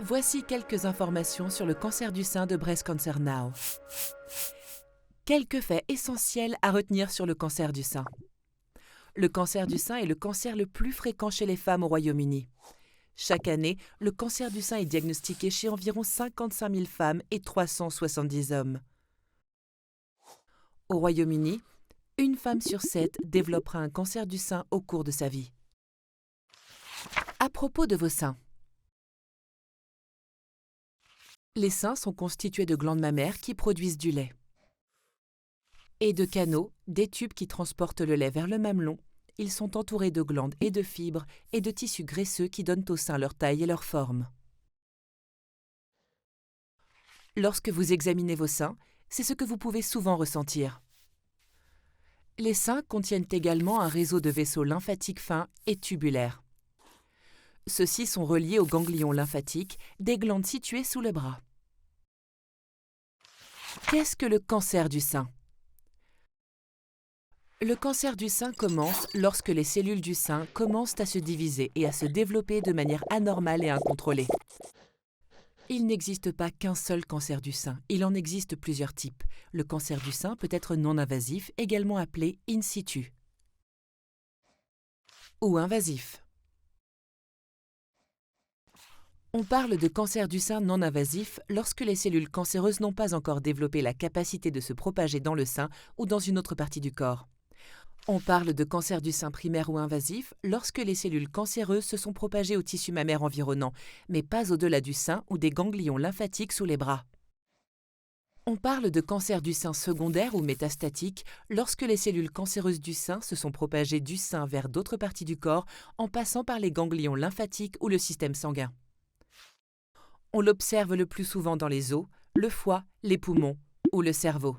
Voici quelques informations sur le cancer du sein de Breast Cancer Now. Quelques faits essentiels à retenir sur le cancer du sein. Le cancer du sein est le cancer le plus fréquent chez les femmes au Royaume-Uni. Chaque année, le cancer du sein est diagnostiqué chez environ 55 000 femmes et 370 hommes. Au Royaume-Uni, une femme sur 7 développera un cancer du sein au cours de sa vie. À propos de vos seins. Les seins sont constitués de glandes mammaires qui produisent du lait et de canaux, des tubes qui transportent le lait vers le mamelon. Ils sont entourés de glandes et de fibres et de tissus graisseux qui donnent aux seins leur taille et leur forme. Lorsque vous examinez vos seins, c'est ce que vous pouvez souvent ressentir. Les seins contiennent également un réseau de vaisseaux lymphatiques fins et tubulaires. Ceux-ci sont reliés aux ganglions lymphatiques, des glandes situées sous le bras. Qu'est-ce que le cancer du sein ? Le cancer du sein commence lorsque les cellules du sein commencent à se diviser et à se développer de manière anormale et incontrôlée. Il n'existe pas qu'un seul cancer du sein, il en existe plusieurs types. Le cancer du sein peut être non invasif, également appelé in situ, ou invasif. On parle de cancer du sein non invasif lorsque les cellules cancéreuses n'ont pas encore développé la capacité de se propager dans le sein ou dans une autre partie du corps. On parle de cancer du sein primaire ou invasif lorsque les cellules cancéreuses se sont propagées au tissu mammaire environnant, mais pas au-delà du sein ou des ganglions lymphatiques sous les bras. On parle de cancer du sein secondaire ou métastatique lorsque les cellules cancéreuses du sein se sont propagées du sein vers d'autres parties du corps en passant par les ganglions lymphatiques ou le système sanguin. On l'observe le plus souvent dans les os, le foie, les poumons ou le cerveau.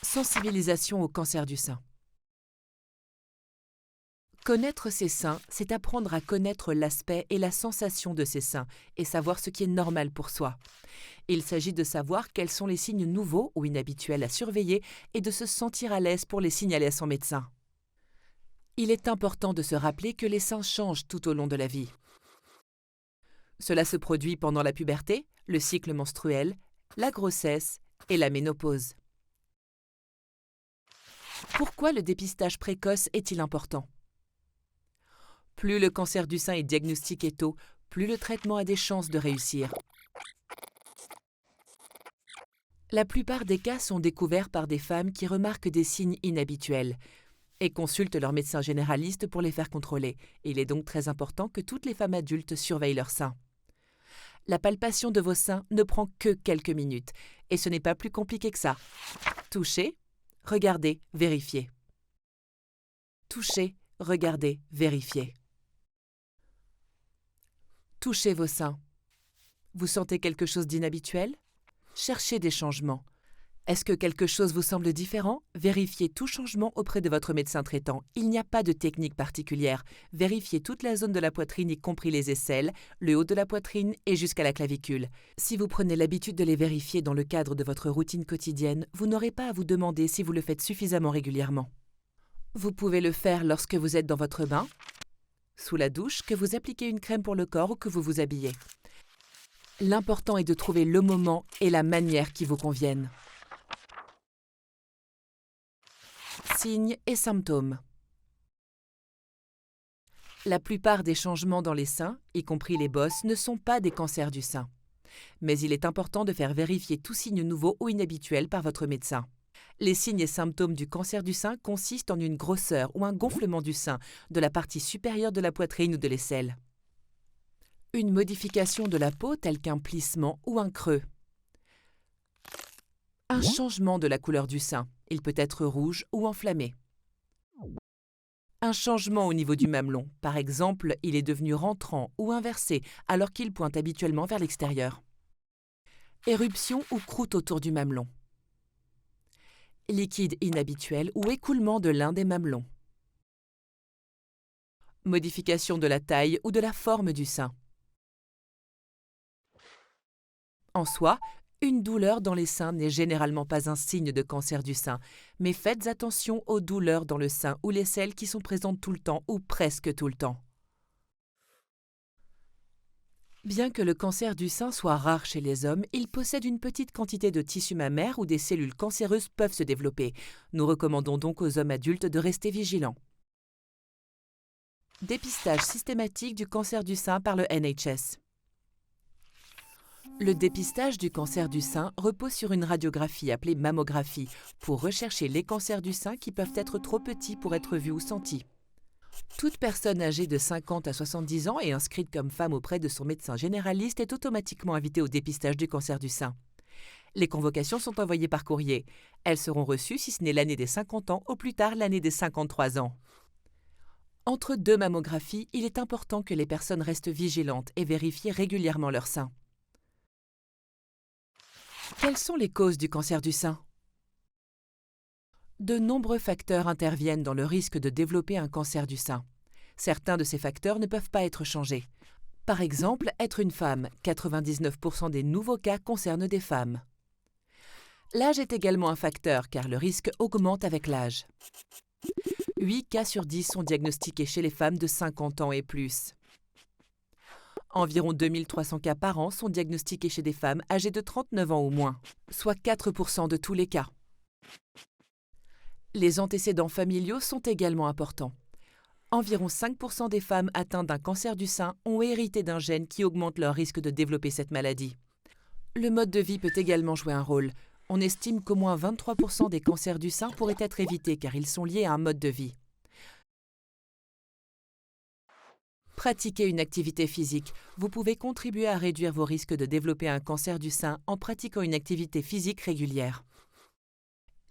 Sensibilisation au cancer du sein. Connaître ses seins, c'est apprendre à connaître l'aspect et la sensation de ses seins et savoir ce qui est normal pour soi. Il s'agit de savoir quels sont les signes nouveaux ou inhabituels à surveiller et de se sentir à l'aise pour les signaler à son médecin. Il est important de se rappeler que les seins changent tout au long de la vie. Cela se produit pendant la puberté, le cycle menstruel, la grossesse et la ménopause. Pourquoi le dépistage précoce est-il important ? Plus le cancer du sein est diagnostiqué tôt, plus le traitement a des chances de réussir. La plupart des cas sont découverts par des femmes qui remarquent des signes inhabituels et consultent leur médecin généraliste pour les faire contrôler. Il est donc très important que toutes les femmes adultes surveillent leurs seins. La palpation de vos seins ne prend que quelques minutes et ce n'est pas plus compliqué que ça. Touchez, regardez, vérifiez. Touchez, regardez, vérifiez. Touchez vos seins. Vous sentez quelque chose d'inhabituel ? Cherchez des changements. Est-ce que quelque chose vous semble différent ? Vérifiez tout changement auprès de votre médecin traitant. Il n'y a pas de technique particulière. Vérifiez toute la zone de la poitrine, y compris les aisselles, le haut de la poitrine et jusqu'à la clavicule. Si vous prenez l'habitude de les vérifier dans le cadre de votre routine quotidienne, vous n'aurez pas à vous demander si vous le faites suffisamment régulièrement. Vous pouvez le faire lorsque vous êtes dans votre bain, sous la douche, que vous appliquez une crème pour le corps ou que vous vous habillez. L'important est de trouver le moment et la manière qui vous conviennent. Signes et symptômes. La plupart des changements dans les seins, y compris les bosses, ne sont pas des cancers du sein. Mais il est important de faire vérifier tout signe nouveau ou inhabituel par votre médecin. Les signes et symptômes du cancer du sein consistent en une grosseur ou un gonflement du sein, de la partie supérieure de la poitrine ou de l'aisselle. Une modification de la peau telle qu'un plissement ou un creux. Un changement de la couleur du sein. Il peut être rouge ou enflammé. Un changement au niveau du mamelon. Par exemple, il est devenu rentrant ou inversé alors qu'il pointe habituellement vers l'extérieur. Éruption ou croûte autour du mamelon. Liquide inhabituel ou écoulement de l'un des mamelons. Modification de la taille ou de la forme du sein. En soi, Une douleur dans les seins n'est généralement pas un signe de cancer du sein, mais faites attention aux douleurs dans le sein ou les selles qui sont présentes tout le temps ou presque tout le temps. Bien que le cancer du sein soit rare chez les hommes, il possède une petite quantité de tissu mammaire où des cellules cancéreuses peuvent se développer. Nous recommandons donc aux hommes adultes de rester vigilants. Dépistage systématique du cancer du sein par le NHS. Le dépistage du cancer du sein repose sur une radiographie appelée mammographie pour rechercher les cancers du sein qui peuvent être trop petits pour être vus ou sentis. Toute personne âgée de 50 à 70 ans et inscrite comme femme auprès de son médecin généraliste est automatiquement invitée au dépistage du cancer du sein. Les convocations sont envoyées par courrier. Elles seront reçues si ce n'est l'année des 50 ans ou plus tard l'année des 53 ans. Entre deux mammographies, il est important que les personnes restent vigilantes et vérifient régulièrement leur sein. Quelles sont les causes du cancer du sein ? De nombreux facteurs interviennent dans le risque de développer un cancer du sein. Certains de ces facteurs ne peuvent pas être changés. Par exemple, être une femme, 99% des nouveaux cas concernent des femmes. L'âge est également un facteur car le risque augmente avec l'âge. 8 cas sur 10 sont diagnostiqués chez les femmes de 50 ans et plus. Environ 2300 cas par an sont diagnostiqués chez des femmes âgées de 39 ans ou moins, soit 4% de tous les cas. Les antécédents familiaux sont également importants. Environ 5% des femmes atteintes d'un cancer du sein ont hérité d'un gène qui augmente leur risque de développer cette maladie. Le mode de vie peut également jouer un rôle. On estime qu'au moins 23% des cancers du sein pourraient être évités car ils sont liés à un mode de vie. Pratiquez une activité physique. Vous pouvez contribuer à réduire vos risques de développer un cancer du sein en pratiquant une activité physique régulière.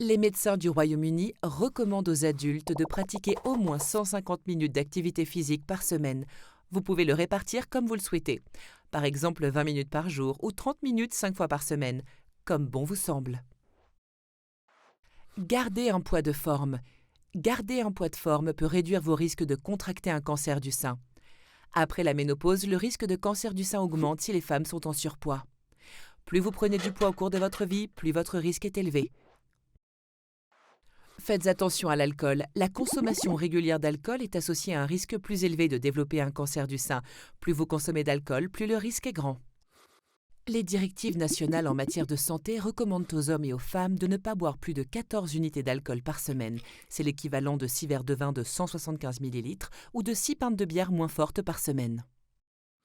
Les médecins du Royaume-Uni recommandent aux adultes de pratiquer au moins 150 minutes d'activité physique par semaine. Vous pouvez le répartir comme vous le souhaitez. Par exemple 20 minutes par jour ou 30 minutes 5 fois par semaine, comme bon vous semble. Gardez un poids de forme. Garder un poids de forme peut réduire vos risques de contracter un cancer du sein. Après la ménopause, le risque de cancer du sein augmente si les femmes sont en surpoids. Plus vous prenez du poids au cours de votre vie, plus votre risque est élevé. Faites attention à l'alcool. La consommation régulière d'alcool est associée à un risque plus élevé de développer un cancer du sein. Plus vous consommez d'alcool, plus le risque est grand. Les directives nationales en matière de santé recommandent aux hommes et aux femmes de ne pas boire plus de 14 unités d'alcool par semaine. C'est l'équivalent de 6 verres de vin de 175 ml ou de 6 pintes de bière moins fortes par semaine.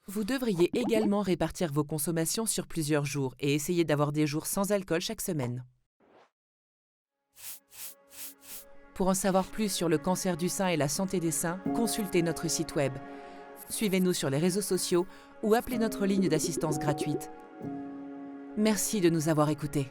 Vous devriez également répartir vos consommations sur plusieurs jours et essayer d'avoir des jours sans alcool chaque semaine. Pour en savoir plus sur le cancer du sein et la santé des seins, consultez notre site web. Suivez-nous sur les réseaux sociaux ou appelez notre ligne d'assistance gratuite. Merci de nous avoir écoutés.